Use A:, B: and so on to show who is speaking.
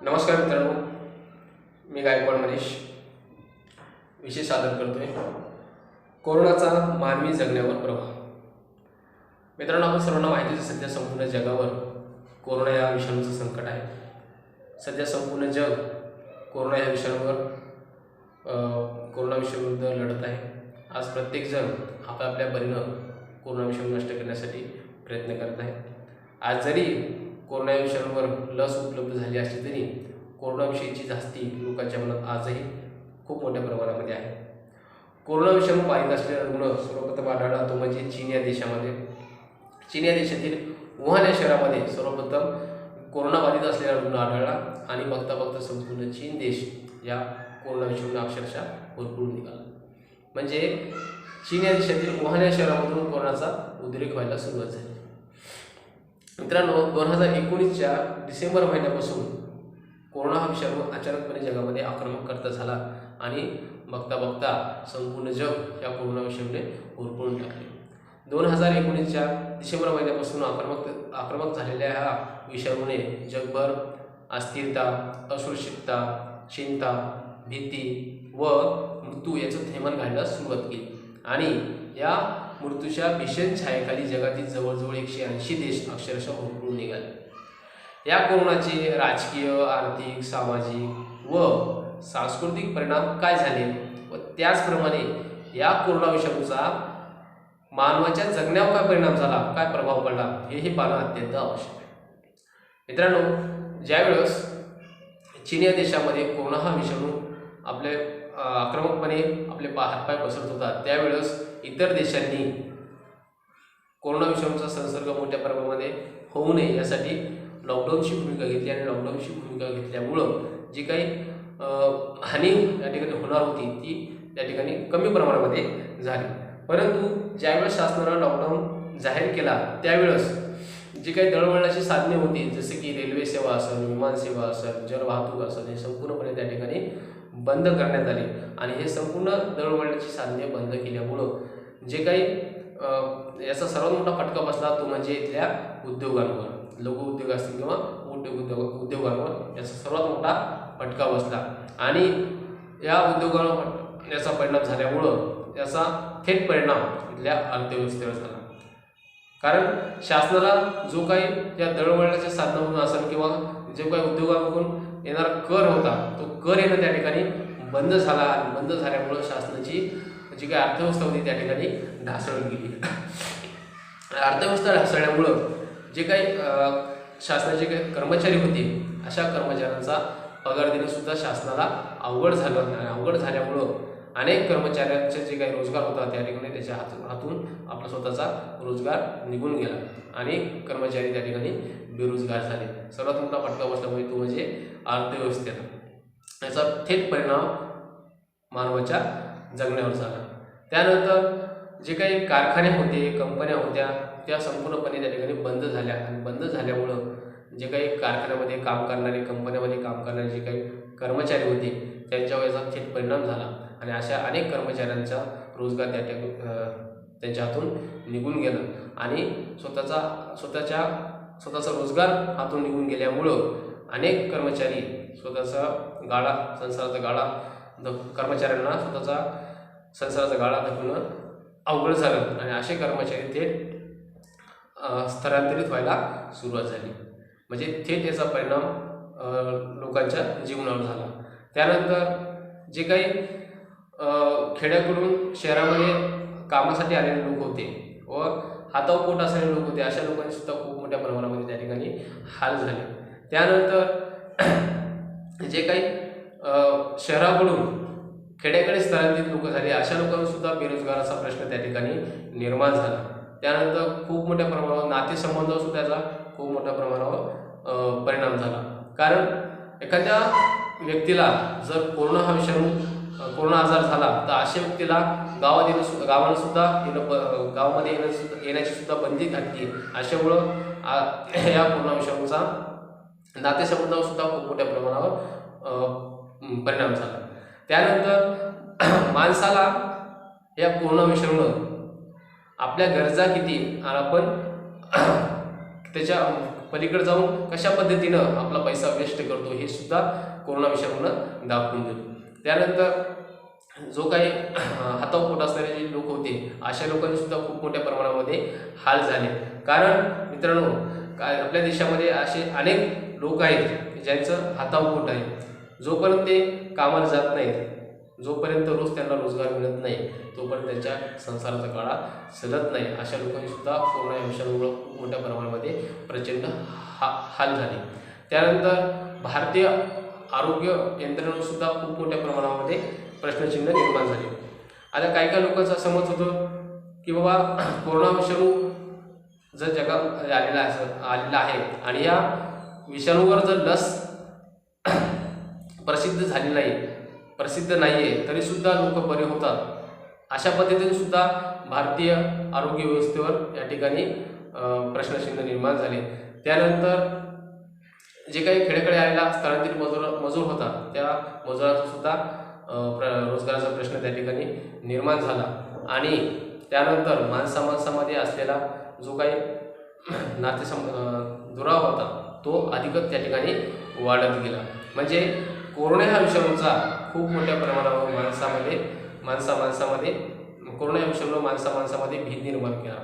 A: नमस्कार मित्रांनो, मी गायकवाड मनीष विषय सादर करतोय कोरोनाचा मानवी जगण्यावर प्रभाव. मित्रांनो, आपण सर्वांना माहितीच आहे, सध्या संपूर्ण जगावर कोरोना या विषाणूचं संकट आहे. सध्या संपूर्ण जग कोरोना या विषाणूवर कोरोना विषाणूविरुद्ध लढत आहे. आज प्रत्येकजण आपापल्या परीनं कोरोना विषाणू नष्ट करण्यासाठी प्रयत्न करत आहे. आज जरी कोरोना विषाणूवर लस उपलब्ध झाली असली तरी कोरोनाविषयीची जास्ती लोकांच्या मनात आजही खूप मोठ्या प्रमाणामध्ये आहे. कोरोना विषाणू बाधित असलेला रुग्ण सर्वप्रथम आढळला तो म्हणजे चीन या देशामध्ये. चीन या देशातील वुहान या शहरामध्ये सर्वप्रथम कोरोना बाधित असलेला रुग्ण आढळला आणि बघता बघता संपूर्ण चीन देश या कोरोना विषाणूला अक्षरशः भरपूर निघाला. म्हणजे चीन या देशातील वुहान या शहरामधून कोरोनाचा उद्रेक व्हायला सुरुवात झाली. मित्रांनो, 2019च्या डिसेंबर महिन्यापासून कोरोना हा विषाणू अचानकपणे जगामध्ये आक्रमक करता झाला आणि बघता बघता संपूर्ण जग या कोरोना विषाणूने होरपळून टाकले. 2019च्या डिसेंबर महिन्यापासून आक्रमक झालेल्या ह्या विषाणूने जगभर अस्थिरता, असुरक्षितता, चिंता, भीती व मृत्यू याचं थैमान घालायला सुरुवात केली आणि या मृत्यूच्या भीषण छायेखाली जगातील जवळजवळ 180 देश अक्षरशः होरपळून निघाले. या कोरोनाचे राजकीय, आर्थिक, सामाजिक व सांस्कृतिक परिणाम काय झाले व त्याचप्रमाणे या कोरोना विषाणूचा मानवाच्या जगण्यावर काय परिणाम झाला, काय प्रभाव पडला, हे पाहणं अत्यंत आवश्यक आहे. मित्रांनो, ज्यावेळेस चीन या देशामध्ये कोरोना हा विषाणू आपले आक्रमकपणे आपले हातपाय पसरत होता, त्यावेळेस इतर देशांनी कोरोना विषाणूचा संसर्ग मोठ्या प्रमाणामध्ये होऊ नये यासाठी लॉकडाऊनची भूमिका घेतली आणि लॉकडाऊनची भूमिका घेतल्यामुळं जी काही हानी या ठिकाणी होणार होती ती त्या ठिकाणी कमी प्रमाणामध्ये झाली. परंतु ज्यावेळेस शासनानं लॉकडाऊन जाहीर केला त्यावेळेस जी काही दळणवळणाची साधने होती, जसे की रेल्वे सेवा असेल, विमान सेवा असेल, जलवाहतूक असेल, हे संपूर्णपणे त्या ठिकाणी बंद करण्यात आले आणि हे संपूर्ण दळणवळणाची साधने बंद केल्यामुळं जे काही याचा सर्वात मोठा फटका बसला तो म्हणजे इथल्या उद्योगांवर, लघु उद्योग असतील किंवा मोठे उद्योगांवर याचा सर्वात मोठा फटका बसला आणि या उद्योगांवर याचा परिणाम झाल्यामुळं याचा थेट परिणाम इथल्या अर्थव्यवस्थेवर झाला. कारण शासनाला जो काही या दळणवळणाच्या साधनामधून असेल किंवा जो काही उद्योगांकडून येणारा कर होता तो कर येणं त्या ठिकाणी बंद झाला आणि बंद झाल्यामुळं शासनाची जी काही अर्थव्यवस्था होती त्या ठिकाणी ढासळून गेली. अर्थव्यवस्था ढासळल्यामुळं जे काही शासनाचे काही कर्मचारी होते अशा कर्मचाऱ्यांचा पगार देणं सुद्धा शासनाला अवघड झालं आणि अवघड झाल्यामुळं अनेक कर्मचाऱ्यांचे जे काही रोजगार होता त्या ठिकाणी त्याच्या हातून आपला स्वतःचा रोजगार निघून गेला आणि कर्मचारी त्या ठिकाणी बेरोजगार झाले. सर्वात मोठा फटका बसला तो म्हणजे अर्थव्यवस्थेला. याचा थेट परिणाम मानवाच्या जगण्यावर झाला. त्यानंतर जे काही कारखाने होते, कंपन्या होत्या त्या संपूर्णपणे त्या ठिकाणी बंद झाल्या आणि बंद झाल्यामुळं जे काही कारखान्यामध्ये काम करणारे, कंपन्यामध्ये काम करणारे जे काही कर्मचारी होते त्यांच्यावर याचा थेट परिणाम झाला आणि अशा अनेक कर्मचाऱ्यांचा रोजगार त्यांच्या हातून निघून गेला आणि स्वतःचा रोजगार हातून निघून गेल्यामुळं अनेक कर्मचारी संसाराचा गाळा कर्मचाऱ्यांना स्वतःचा संसाराचा गाळा धकणं अवघड झालं आणि असे कर्मचारी थेट स्थलांतरित व्हायला सुरुवात झाली. म्हणजे थेट याचा परिणाम लोकांच्या जीवनावर झाला. त्यानंतर जे काही खेड्याकडून शहरामध्ये कामासाठी आलेले लोक होते व हातावर पोट असलेले लोक होते अशा लोकांनी सुद्धा खूप मोठ्या प्रमाणामध्ये त्या ठिकाणी हाल झाले. त्यानंतर जे काही शहराकडून खेड्याकडे स्थलांतरित लोक झाले अशा लोकांना सुद्धा बेरोजगाराचा प्रश्न त्या ठिकाणी निर्माण झाला. त्यानंतर खूप मोठ्या प्रमाणावर नातेसंबंधावर सुद्धा त्याचा खूप मोठ्या प्रमाणावर परिणाम झाला. कारण एखाद्या व्यक्तीला जर कोरोना आजार झाला तर अशा व्यक्तीला गावामध्ये येण्याची सुद्धा बंदी घातली. अशामुळं या कोरोना विषाणूचा नातेसंबंधावर सुद्धा खूप मोठ्या प्रमाणावर परिणाम झाला. त्यानंतर माणसाला या कोरोना विषाणूनं आपल्या गरजा किती आणि आपण त्याच्या पलीकडे जाऊन कशा पद्धतीनं आपला पैसा वेस्ट करतो हे सुद्धा कोरोना विषाणूनं दाखवून दिलं. त्यानंतर जो काही हातावर पोट असणारे जे लोक होते अशा लोकांनी सुद्धा खूप मोठ्या प्रमाणामध्ये हाल झाले. कारण मित्रांनो काय आपल्या देशामध्ये असे अनेक लोक आहेत ज्यांचं हातावर पोट आहे. जोपर्यंत ते कामाला जात नाहीत, जोपर्यंत रोज त्यांना रोजगार मिळत नाही, तोपर्यंत त्यांच्या संसाराचा गाडा चालत नाही. अशा लोकांनी सुद्धा कोरोना विषाणूमुळे खूप मोठ्या प्रमाणामध्ये प्रचंड हाल झाले. त्यानंतर भारतीय आरोग्य यंत्रणेवर सुद्धा खूप मोठ्या प्रमाणामध्ये प्रश्नचिन्ह निर्माण झाले. आता काही लोकांचं असं मत होतं की बाबा कोरोना विषाणू जर जगात आलेला आहे आणि या विषाणूवर जर लस प्रसिद्ध नाही आहे तरीसुद्धा लोक बरे होतात. अशा पद्धतीने सुद्धा भारतीय आरोग्य व्यवस्थेवर या ठिकाणी प्रश्नचिन्ह निर्माण झाले. त्यानंतर जे काही खेड्याकडे आलेला स्थलांतरित मजूर होता त्या मजुरांचा सुद्धा रोजगाराचा प्रश्न त्या ठिकाणी निर्माण झाला. आणि त्यानंतर माणसामध्ये असलेला जो काही दुरावा होता तो अधिकच त्या ठिकाणी वाढत गेला. म्हणजे कोरोना ह्या विषाणूचा खूप मोठ्या प्रमाणावर माणसामध्ये कोरोना या विषाणूने माणसामध्ये भीती निर्माण केला.